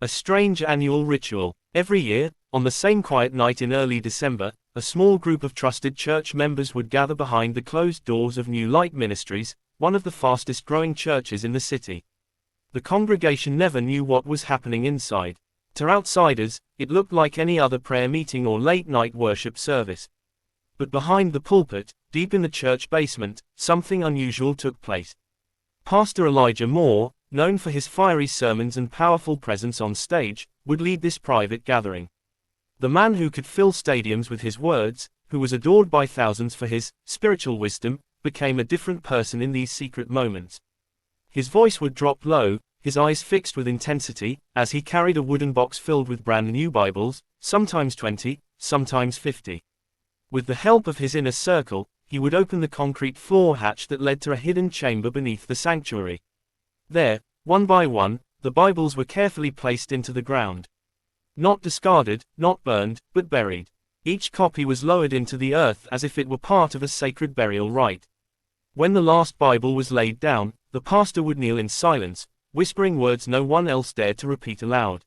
A strange annual ritual. Every year, on the same quiet night in early December, a small group of trusted church members would gather behind the closed doors of New Light Ministries, one of the fastest growing churches in the city. The congregation never knew what was happening inside. To outsiders, it looked like any other prayer meeting or late-night worship service. But behind the pulpit, deep in the church basement, something unusual took place. Pastor Elijah Moore, known for his fiery sermons and powerful presence on stage, would lead this private gathering. The man who could fill stadiums with his words, who was adored by thousands for his spiritual wisdom, became a different person in these secret moments. His voice would drop low, his eyes fixed with intensity, as he carried a wooden box filled with brand new Bibles, sometimes 20, sometimes 50. With the help of his inner circle, he would open the concrete floor hatch that led to a hidden chamber beneath the sanctuary. There, one by one, the Bibles were carefully placed into the ground. Not discarded, not burned, but buried. Each copy was lowered into the earth as if it were part of a sacred burial rite. When the last Bible was laid down, the pastor would kneel in silence, whispering words no one else dared to repeat aloud.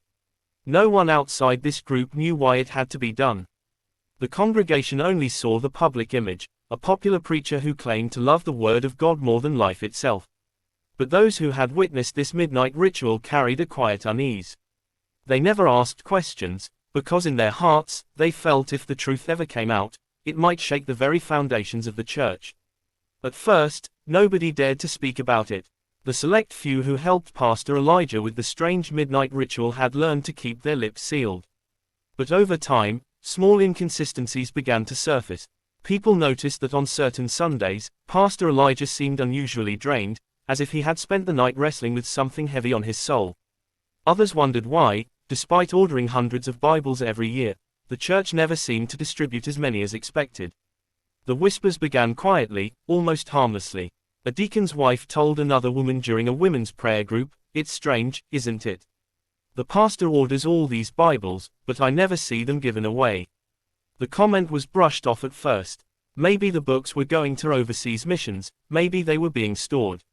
No one outside this group knew why it had to be done. The congregation only saw the public image, a popular preacher who claimed to love the Word of God more than life itself. But those who had witnessed this midnight ritual carried a quiet unease. They never asked questions, because in their hearts, they felt if the truth ever came out, it might shake the very foundations of the church. At first, nobody dared to speak about it. The select few who helped Pastor Elijah with the strange midnight ritual had learned to keep their lips sealed. But over time, small inconsistencies began to surface. People noticed that on certain Sundays, Pastor Elijah seemed unusually drained, as if he had spent the night wrestling with something heavy on his soul. Others wondered why, despite ordering hundreds of Bibles every year, the church never seemed to distribute as many as expected. The whispers began quietly, almost harmlessly. A deacon's wife told another woman during a women's prayer group, "It's strange, isn't it? The pastor orders all these Bibles, but I never see them given away." The comment was brushed off at first. Maybe the books were going to overseas missions, maybe they were being stored.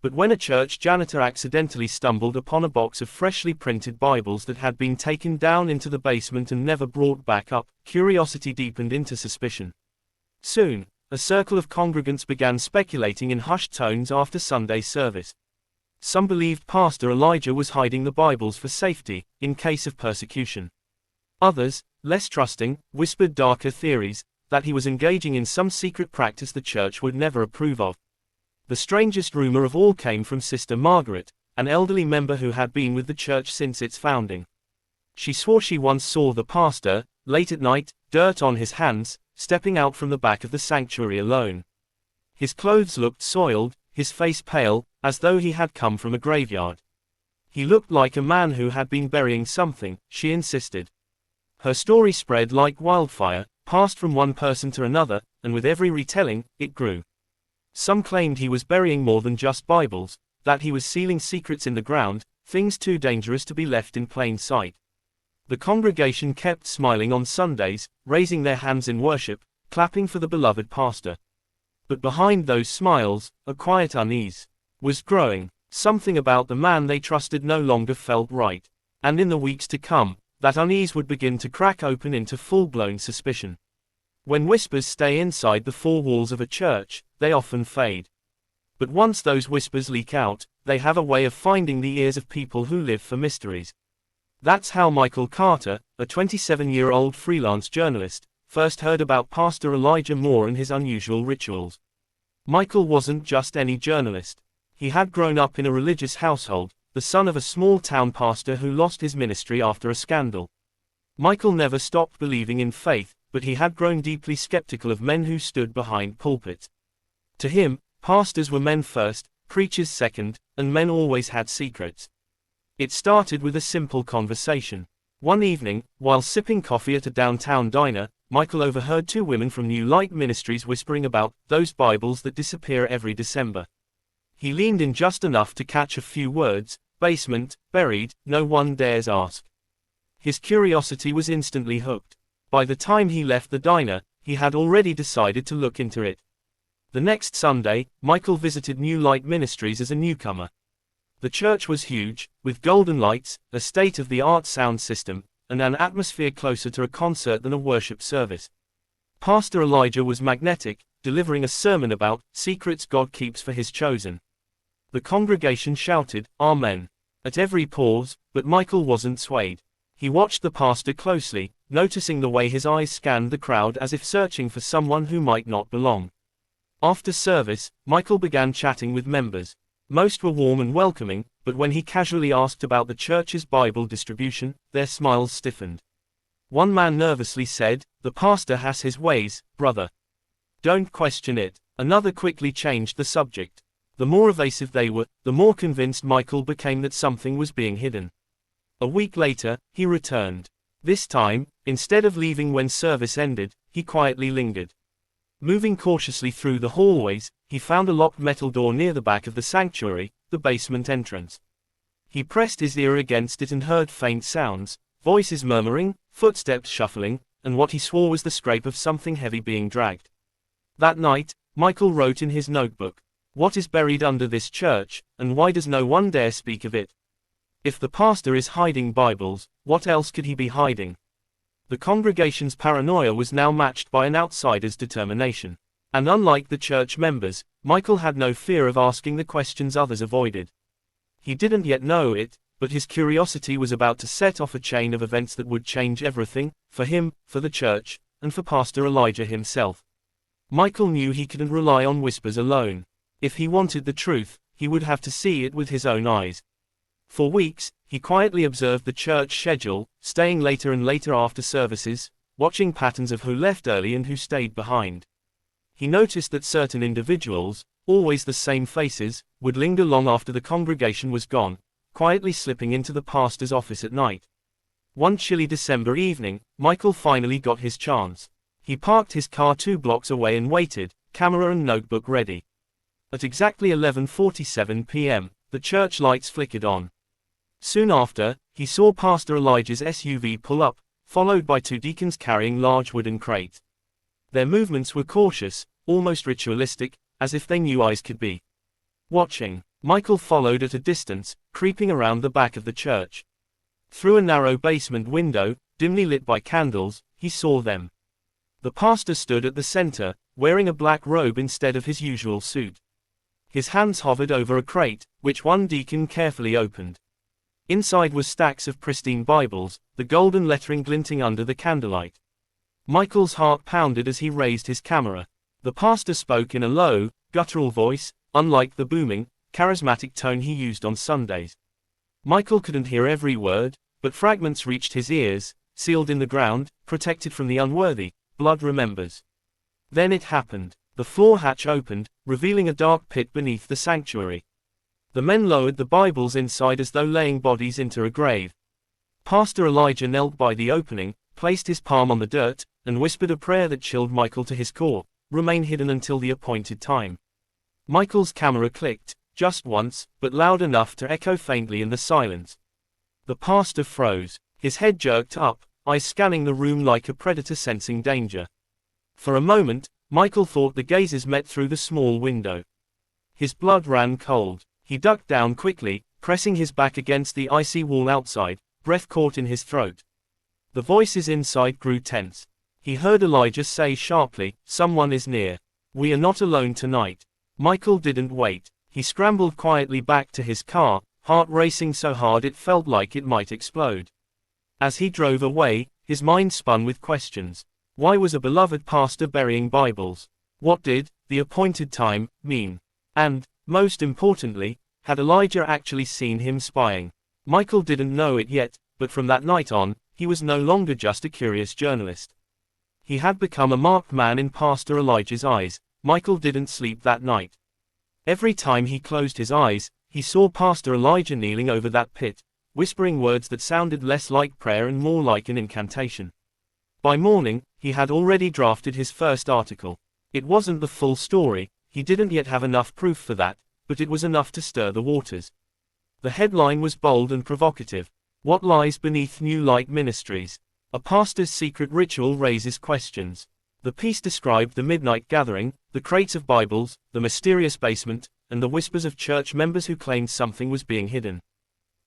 But when a church janitor accidentally stumbled upon a box of freshly printed Bibles that had been taken down into the basement and never brought back up, curiosity deepened into suspicion. Soon, a circle of congregants began speculating in hushed tones after Sunday service. Some believed Pastor Elijah was hiding the Bibles for safety, in case of persecution. Others, less trusting, whispered darker theories, that he was engaging in some secret practice the church would never approve of. The strangest rumor of all came from Sister Margaret, an elderly member who had been with the church since its founding. She swore she once saw the pastor, late at night, dirt on his hands, stepping out from the back of the sanctuary alone. His clothes looked soiled, his face pale, as though he had come from a graveyard. He looked like a man who had been burying something, she insisted. Her story spread like wildfire, passed from one person to another, and with every retelling, it grew. Some claimed he was burying more than just Bibles, that he was sealing secrets in the ground, things too dangerous to be left in plain sight. The congregation kept smiling on Sundays, raising their hands in worship, clapping for the beloved pastor. But behind those smiles, a quiet unease was growing. Something about the man they trusted no longer felt right. And in the weeks to come, that unease would begin to crack open into full-blown suspicion. When whispers stay inside the four walls of a church, they often fade. But once those whispers leak out, they have a way of finding the ears of people who live for mysteries. That's how Michael Carter, a 27-year-old freelance journalist, first heard about Pastor Elijah Moore and his unusual rituals. Michael wasn't just any journalist. He had grown up in a religious household, the son of a small-town pastor who lost his ministry after a scandal. Michael never stopped believing in faith, but he had grown deeply skeptical of men who stood behind pulpits. To him, pastors were men first, preachers second, and men always had secrets. It started with a simple conversation. One evening, while sipping coffee at a downtown diner, Michael overheard two women from New Light Ministries whispering about those Bibles that disappear every December. He leaned in just enough to catch a few words: basement, buried, no one dares ask. His curiosity was instantly hooked. By the time he left the diner, he had already decided to look into it. The next Sunday, Michael visited New Light Ministries as a newcomer. The church was huge, with golden lights, a state-of-the-art sound system, and an atmosphere closer to a concert than a worship service. Pastor Elijah was magnetic, delivering a sermon about secrets God keeps for His chosen. The congregation shouted, "Amen," at every pause, but Michael wasn't swayed. He watched the pastor closely, noticing the way his eyes scanned the crowd as if searching for someone who might not belong. After service, Michael began chatting with members. Most were warm and welcoming, but when he casually asked about the church's Bible distribution, their smiles stiffened. One man nervously said, "The pastor has his ways, brother. Don't question it." Another quickly changed the subject. The more evasive they were, the more convinced Michael became that something was being hidden. A week later, he returned. This time, instead of leaving when service ended, he quietly lingered. Moving cautiously through the hallways, he found a locked metal door near the back of the sanctuary, the basement entrance. He pressed his ear against it and heard faint sounds, voices murmuring, footsteps shuffling, and what he swore was the scrape of something heavy being dragged. That night, Michael wrote in his notebook, "What is buried under this church, and why does no one dare speak of it? If the pastor is hiding Bibles, what else could he be hiding?" The congregation's paranoia was now matched by an outsider's determination. And unlike the church members, Michael had no fear of asking the questions others avoided. He didn't yet know it, but his curiosity was about to set off a chain of events that would change everything, for him, for the church, and for Pastor Elijah himself. Michael knew he couldn't rely on whispers alone. If he wanted the truth, he would have to see it with his own eyes. For weeks, he quietly observed the church schedule, staying later and later after services, watching patterns of who left early and who stayed behind. He noticed that certain individuals, always the same faces, would linger long after the congregation was gone, quietly slipping into the pastor's office at night. One chilly December evening, Michael finally got his chance. He parked his car 2 blocks away and waited, camera and notebook ready. At exactly 11:47 p.m., the church lights flickered on. Soon after, he saw Pastor Elijah's SUV pull up, followed by 2 deacons carrying large wooden crates. Their movements were cautious, almost ritualistic, as if they knew eyes could be watching. Michael followed at a distance, creeping around the back of the church. Through a narrow basement window, dimly lit by candles, he saw them. The pastor stood at the center, wearing a black robe instead of his usual suit. His hands hovered over a crate, which one deacon carefully opened. Inside were stacks of pristine Bibles, the golden lettering glinting under the candlelight. Michael's heart pounded as he raised his camera. The pastor spoke in a low, guttural voice, unlike the booming, charismatic tone he used on Sundays. Michael couldn't hear every word, but fragments reached his ears, sealed in the ground, protected from the unworthy. Blood remembers. Then it happened. The floor hatch opened, revealing a dark pit beneath the sanctuary. The men lowered the Bibles inside as though laying bodies into a grave. Pastor Elijah knelt by the opening, placed his palm on the dirt, and whispered a prayer that chilled Michael to his core: "Remain hidden until the appointed time." Michael's camera clicked, just once, but loud enough to echo faintly in the silence. The pastor froze. His head jerked up, eyes scanning the room like a predator sensing danger. For a moment, Michael thought the gazes met through the small window. His blood ran cold. He ducked down quickly, pressing his back against the icy wall outside, breath caught in his throat. The voices inside grew tense. He heard Elijah say sharply, "Someone is near. We are not alone tonight." Michael didn't wait. He scrambled quietly back to his car, heart racing so hard it felt like it might explode. As he drove away, his mind spun with questions. Why was a beloved pastor burying Bibles? What did the appointed time mean? And, most importantly, had Elijah actually seen him spying? Michael didn't know it yet, but from that night on, he was no longer just a curious journalist. He had become a marked man in Pastor Elijah's eyes. Michael didn't sleep that night. Every time he closed his eyes, he saw Pastor Elijah kneeling over that pit, whispering words that sounded less like prayer and more like an incantation. By morning, he had already drafted his first article. It wasn't the full story, he didn't yet have enough proof for that, but it was enough to stir the waters. The headline was bold and provocative. What lies beneath New Light Ministries? A pastor's secret ritual raises questions. The piece described the midnight gathering, the crates of Bibles, the mysterious basement, and the whispers of church members who claimed something was being hidden.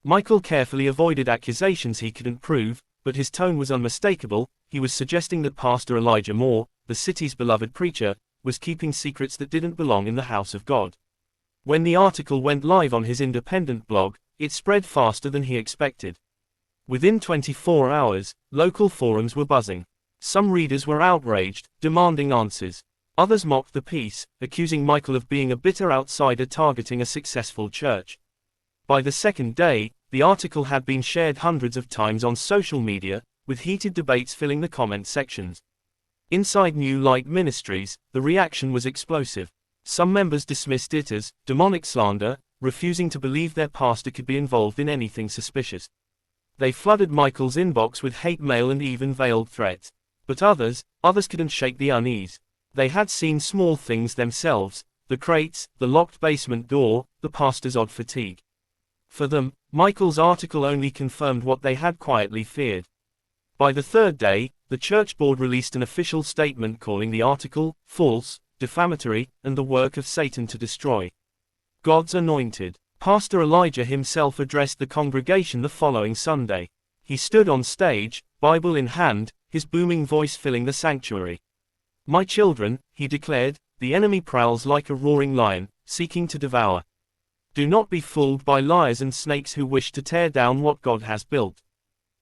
Michael carefully avoided accusations he couldn't prove, but his tone was unmistakable. He was suggesting that Pastor Elijah Moore, the city's beloved preacher, was keeping secrets that didn't belong in the house of God. When the article went live on his independent blog, it spread faster than he expected. Within 24 hours, local forums were buzzing. Some readers were outraged, demanding answers. Others mocked the piece, accusing Michael of being a bitter outsider targeting a successful church. By the second day, the article had been shared hundreds of times on social media, with heated debates filling the comment sections. Inside New Light Ministries, the reaction was explosive. Some members dismissed it as demonic slander, refusing to believe their pastor could be involved in anything suspicious. They flooded Michael's inbox with hate mail and even veiled threats. But others couldn't shake the unease. They had seen small things themselves: the crates, the locked basement door, the pastor's odd fatigue. For them, Michael's article only confirmed what they had quietly feared. By the third day, the church board released an official statement calling the article false, defamatory, and the work of Satan to destroy God's anointed. Pastor Elijah himself addressed the congregation the following Sunday. He stood on stage, Bible in hand, his booming voice filling the sanctuary. "My children," he declared, "the enemy prowls like a roaring lion, seeking to devour. Do not be fooled by liars and snakes who wish to tear down what God has built.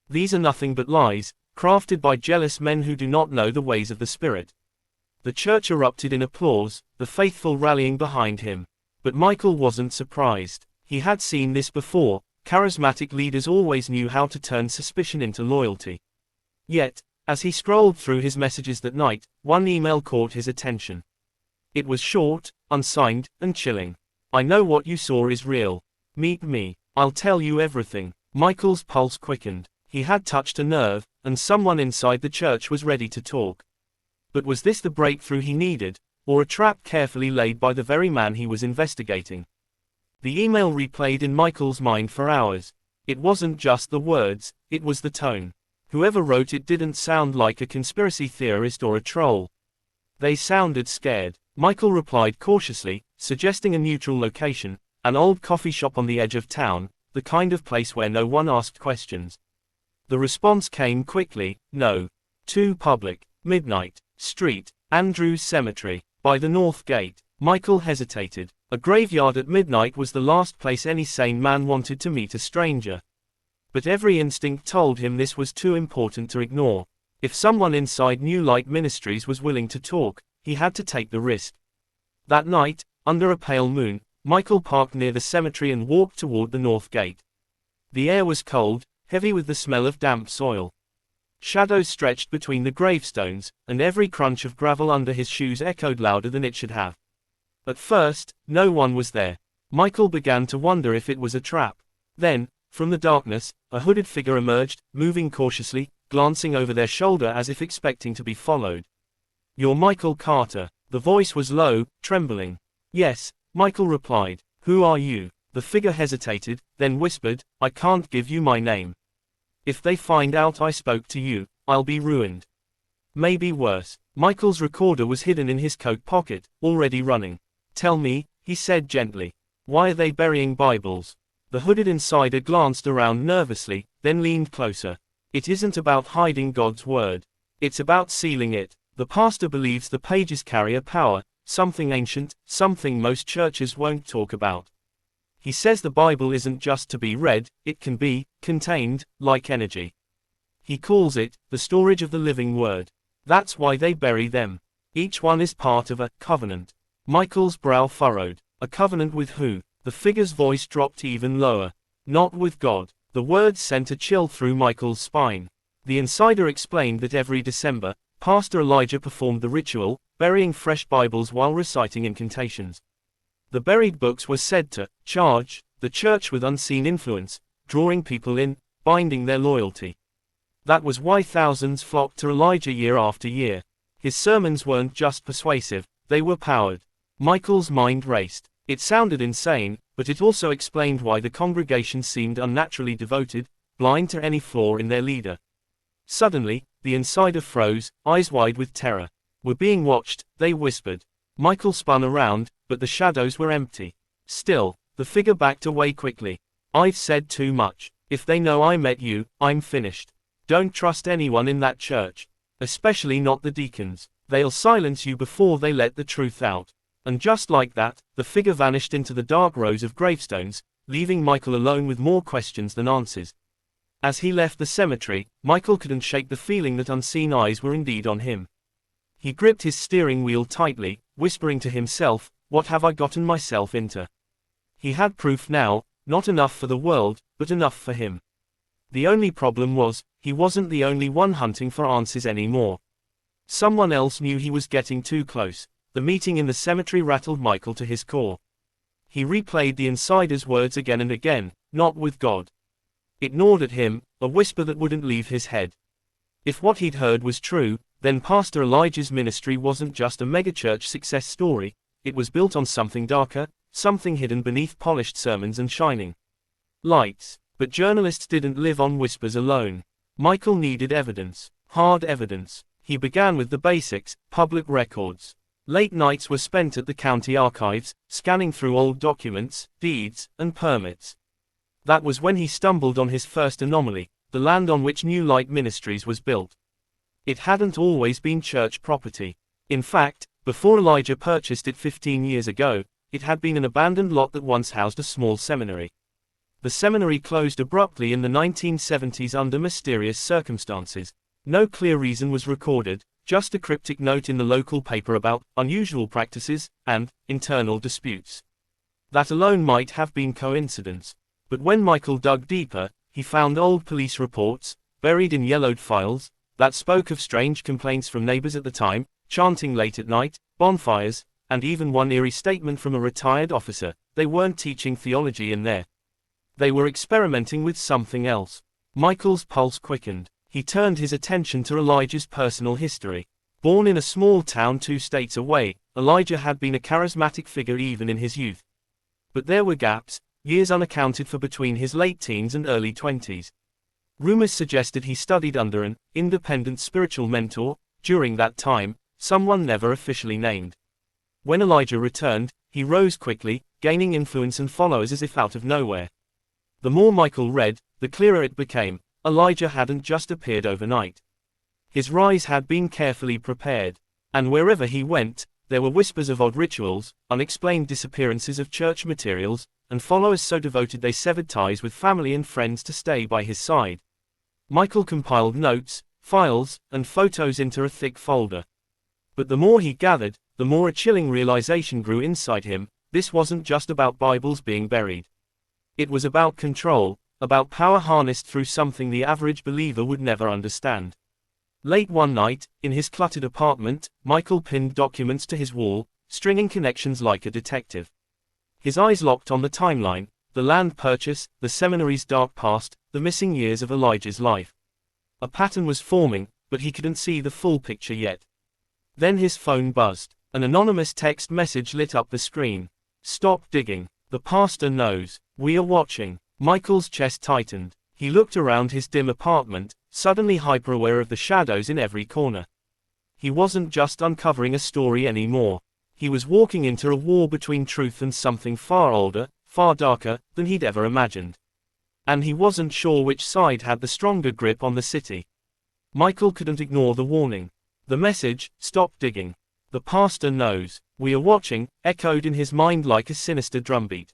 These are nothing but lies, crafted by jealous men who do not know the ways of the Spirit." The church erupted in applause, the faithful rallying behind him. But Michael wasn't surprised. He had seen this before. Charismatic leaders always knew how to turn suspicion into loyalty. Yet, as he scrolled through his messages that night, one email caught his attention. It was short, unsigned, and chilling. "I know what you saw is real. Meet me. I'll tell you everything." Michael's pulse quickened. He had touched a nerve, and someone inside the church was ready to talk. But was this the breakthrough he needed, or a trap carefully laid by the very man he was investigating? The email replayed in Michael's mind for hours. It wasn't just the words, it was the tone. Whoever wrote it didn't sound like a conspiracy theorist or a troll. They sounded scared. Michael replied cautiously, suggesting a neutral location, an old coffee shop on the edge of town, the kind of place where no one asked questions. The response came quickly: "No. Too public. Midnight Street, Andrews Cemetery, by the North Gate." Michael hesitated. A graveyard at midnight was the last place any sane man wanted to meet a stranger. But every instinct told him this was too important to ignore. If someone inside New Light Ministries was willing to talk, he had to take the risk. That night, under a pale moon, Michael parked near the cemetery and walked toward the North Gate. The air was cold, heavy with the smell of damp soil. Shadows stretched between the gravestones, and every crunch of gravel under his shoes echoed louder than it should have. At first, no one was there. Michael began to wonder if it was a trap. Then, from the darkness, a hooded figure emerged, moving cautiously, glancing over their shoulder as if expecting to be followed. "You're Michael Carter." The voice was low, trembling. "Yes," Michael replied. "Who are you?" The figure hesitated, then whispered, "I can't give you my name. If they find out I spoke to you, I'll be ruined. Maybe worse." Michael's recorder was hidden in his coat pocket, already running. "Tell me," he said gently. "Why are they burying Bibles?" The hooded insider glanced around nervously, then leaned closer. "It isn't about hiding God's word. It's about sealing it. The pastor believes the pages carry a power, something ancient, something most churches won't talk about. He says the Bible isn't just to be read, it can be contained, like energy. He calls it the storage of the living word. That's why they bury them. Each one is part of a covenant." Michael's brow furrowed. A covenant with who? The figure's voice dropped even lower. "Not with God." The words sent a chill through Michael's spine. The insider explained that every December, Pastor Elijah performed the ritual, burying fresh Bibles while reciting incantations. The buried books were said to charge the church with unseen influence, drawing people in, binding their loyalty. That was why thousands flocked to Elijah year after year. His sermons weren't just persuasive, they were powered. Michael's mind raced. It sounded insane, but it also explained why the congregation seemed unnaturally devoted, blind to any flaw in their leader. Suddenly, the insider froze, eyes wide with terror. "We're being watched," they whispered. Michael spun around, but the shadows were empty. Still, the figure backed away quickly. I've said too much. If they know I met you, I'm finished. Don't trust anyone in that church. Especially not the deacons. They'll silence you before they let the truth out. And just like that, the figure vanished into the dark rows of gravestones, leaving Michael alone with more questions than answers. As he left the cemetery, Michael couldn't shake the feeling that unseen eyes were indeed on him. He gripped his steering wheel tightly, whispering to himself, "What have I gotten myself into?" He had proof now, not enough for the world, but enough for him. The only problem was, he wasn't the only one hunting for answers anymore. Someone else knew he was getting too close. The meeting in the cemetery rattled Michael to his core. He replayed the insider's words again and again, "Not with God." It gnawed at him, a whisper that wouldn't leave his head. If what he'd heard was true, then Pastor Elijah's ministry wasn't just a megachurch success story, it was built on something darker, something hidden beneath polished sermons and shining lights. But journalists didn't live on whispers alone. Michael needed evidence, hard evidence. He began with the basics, public records. Late nights were spent at the county archives, scanning through old documents, deeds, and permits. That was when he stumbled on his first anomaly, the land on which New Light Ministries was built. It hadn't always been church property. In fact, before Elijah purchased it 15 years ago, it had been an abandoned lot that once housed a small seminary. The seminary closed abruptly in the 1970s under mysterious circumstances. No clear reason was recorded, just a cryptic note in the local paper about unusual practices and internal disputes. That alone might have been coincidence. But when Michael dug deeper, he found old police reports, buried in yellowed files, that spoke of strange complaints from neighbors at the time, chanting late at night, bonfires, and even one eerie statement from a retired officer. They weren't teaching theology in there. They were experimenting with something else. Michael's pulse quickened. He turned his attention to Elijah's personal history. Born in a small town 2 states away, Elijah had been a charismatic figure even in his youth. But there were gaps, years unaccounted for between his late teens and early 20s. Rumors suggested he studied under an independent spiritual mentor during that time, someone never officially named. When Elijah returned, he rose quickly, gaining influence and followers as if out of nowhere. The more Michael read, the clearer it became. Elijah hadn't just appeared overnight. His rise had been carefully prepared. And wherever he went, there were whispers of odd rituals, unexplained disappearances of church materials, and followers so devoted they severed ties with family and friends to stay by his side. Michael compiled notes, files, and photos into a thick folder. But the more he gathered, the more a chilling realization grew inside him. This wasn't just about Bibles being buried. It was about control, about power harnessed through something the average believer would never understand. Late one night, in his cluttered apartment, Michael pinned documents to his wall, stringing connections like a detective. His eyes locked on the timeline, the land purchase, the seminary's dark past, the missing years of Elijah's life. A pattern was forming, but he couldn't see the full picture yet. Then his phone buzzed. An anonymous text message lit up the screen. "Stop digging. The pastor knows. We are watching." Michael's chest tightened. He looked around his dim apartment, suddenly hyper-aware of the shadows in every corner. He wasn't just uncovering a story anymore. He was walking into a war between truth and something far older, far darker, than he'd ever imagined. And he wasn't sure which side had the stronger grip on the city. Michael couldn't ignore the warning. The message, "Stop digging. The pastor knows. We are watching," echoed in his mind like a sinister drumbeat.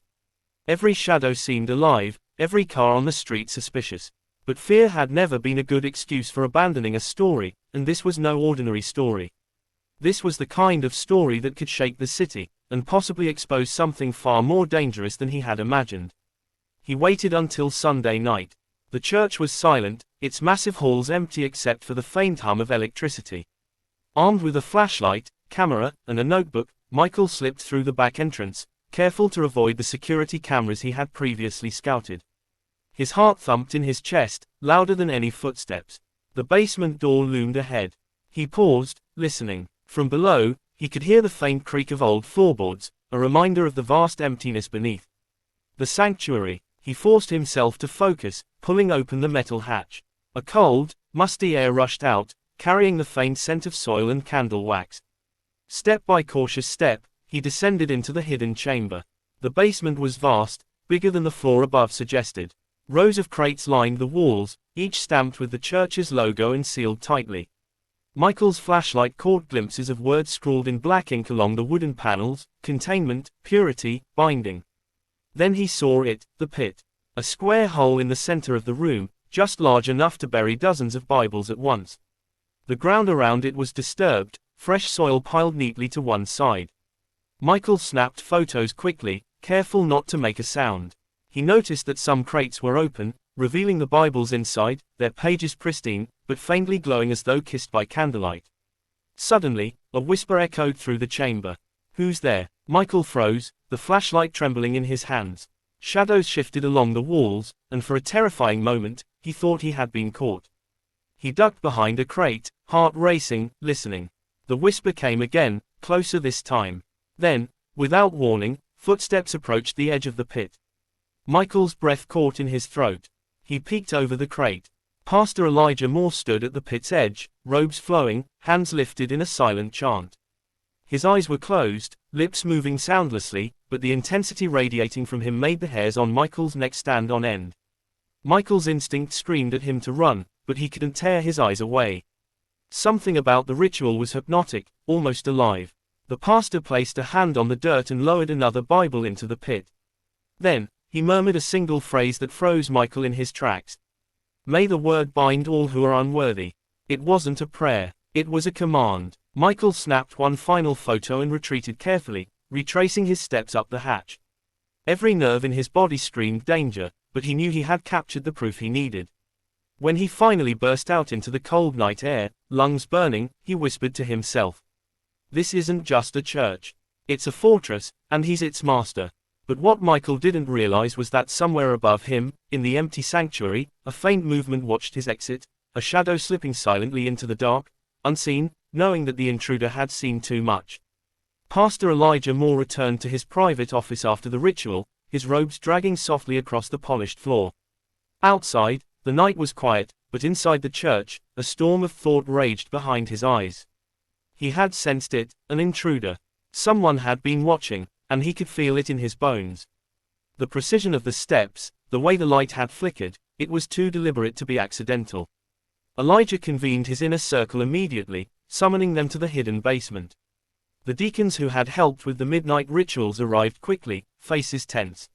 Every shadow seemed alive, every car on the street suspicious. But fear had never been a good excuse for abandoning a story, and this was no ordinary story. This was the kind of story that could shake the city, and possibly expose something far more dangerous than he had imagined. He waited until Sunday night. The church was silent, its massive halls empty except for the faint hum of electricity. Armed with a flashlight, camera, and a notebook, Michael slipped through the back entrance, careful to avoid the security cameras he had previously scouted. His heart thumped in his chest, louder than any footsteps. The basement door loomed ahead. He paused, listening. From below, he could hear the faint creak of old floorboards, a reminder of the vast emptiness beneath. The sanctuary. He forced himself to focus, pulling open the metal hatch. A cold, musty air rushed out, carrying the faint scent of soil and candle wax. Step by cautious step, he descended into the hidden chamber. The basement was vast, bigger than the floor above suggested. Rows of crates lined the walls, each stamped with the church's logo and sealed tightly. Michael's flashlight caught glimpses of words scrawled in black ink along the wooden panels: containment, purity, binding. Then he saw it, the pit. A square hole in the center of the room, just large enough to bury dozens of Bibles at once. The ground around it was disturbed, fresh soil piled neatly to one side. Michael snapped photos quickly, careful not to make a sound. He noticed that some crates were open, revealing the Bibles inside, their pages pristine, but faintly glowing as though kissed by candlelight. Suddenly, a whisper echoed through the chamber. "Who's there?" Michael froze, the flashlight trembling in his hands. Shadows shifted along the walls, and for a terrifying moment, he thought he had been caught. He ducked behind a crate, heart racing, listening. The whisper came again, closer this time. Then, without warning, footsteps approached the edge of the pit. Michael's breath caught in his throat. He peeked over the crate. Pastor Elijah Moore stood at the pit's edge, robes flowing, hands lifted in a silent chant. His eyes were closed, lips moving soundlessly, but the intensity radiating from him made the hairs on Michael's neck stand on end. Michael's instinct screamed at him to run, but he couldn't tear his eyes away. Something about the ritual was hypnotic, almost alive. The pastor placed a hand on the dirt and lowered another Bible into the pit. Then, he murmured a single phrase that froze Michael in his tracks. "May the word bind all who are unworthy." It wasn't a prayer. It was a command. Michael snapped one final photo and retreated carefully, retracing his steps up the hatch. Every nerve in his body screamed danger, but he knew he had captured the proof he needed. When he finally burst out into the cold night air, lungs burning, he whispered to himself, "This isn't just a church. It's a fortress, and he's its master." But what Michael didn't realize was that somewhere above him, in the empty sanctuary, a faint movement watched his exit, a shadow slipping silently into the dark, unseen, knowing that the intruder had seen too much. Pastor Elijah Moore returned to his private office after the ritual, his robes dragging softly across the polished floor. Outside, the night was quiet, but inside the church, a storm of thought raged behind his eyes. He had sensed it, an intruder. Someone had been watching, and he could feel it in his bones. The precision of the steps, the way the light had flickered, it was too deliberate to be accidental. Elijah convened his inner circle immediately, summoning them to the hidden basement. The deacons who had helped with the midnight rituals arrived quickly, faces tense.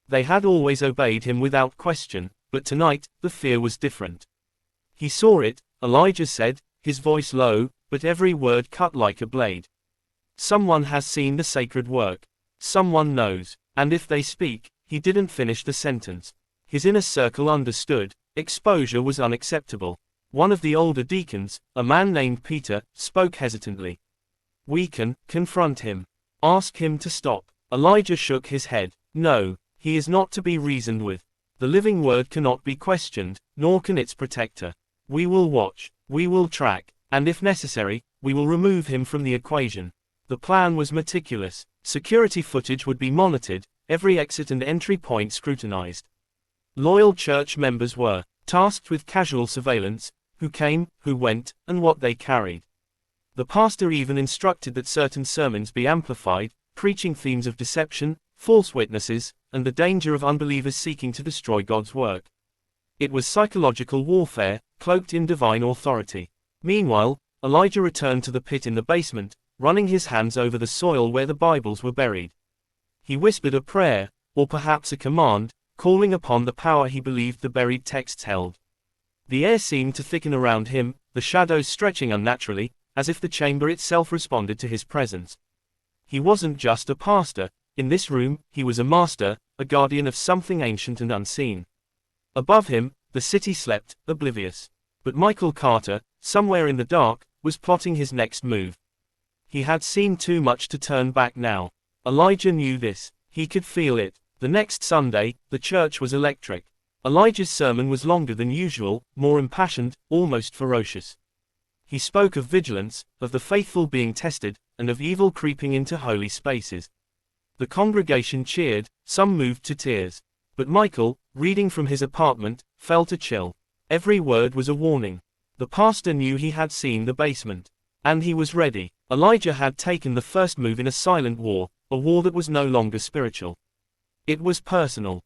They had always obeyed him without question, but tonight, the fear was different. "He saw it," Elijah said, his voice low, but every word cut like a blade. "Someone has seen the sacred work. Someone knows, and if they speak," he didn't finish the sentence. His inner circle understood. Exposure was unacceptable. One of the older deacons, a man named Peter, spoke hesitantly. "We can confront him. Ask him to stop." Elijah shook his head. "No, he is not to be reasoned with. The living word cannot be questioned, nor can its protector. We will watch, we will track, and if necessary, we will remove him from the equation." The plan was meticulous. Security footage would be monitored, every exit and entry point scrutinized. Loyal church members were tasked with casual surveillance: who came, who went, and what they carried. The pastor even instructed that certain sermons be amplified, preaching themes of deception, false witnesses, and the danger of unbelievers seeking to destroy God's work. It was psychological warfare, cloaked in divine authority. Meanwhile, Elijah returned to the pit in the basement, running his hands over the soil where the Bibles were buried. He whispered a prayer, or perhaps a command, calling upon the power he believed the buried texts held. The air seemed to thicken around him, the shadows stretching unnaturally, as if the chamber itself responded to his presence. He wasn't just a pastor. In this room, he was a master, a guardian of something ancient and unseen. Above him, the city slept, oblivious. But Michael Carter, somewhere in the dark, was plotting his next move. He had seen too much to turn back now. Elijah knew this. He could feel it. The next Sunday, the church was electric. Elijah's sermon was longer than usual, more impassioned, almost ferocious. He spoke of vigilance, of the faithful being tested, and of evil creeping into holy spaces. The congregation cheered, some moved to tears. But Michael, reading from his apartment, felt a chill. Every word was a warning. The pastor knew he had seen the basement. And he was ready. Elijah had taken the first move in a silent war, a war that was no longer spiritual. It was personal.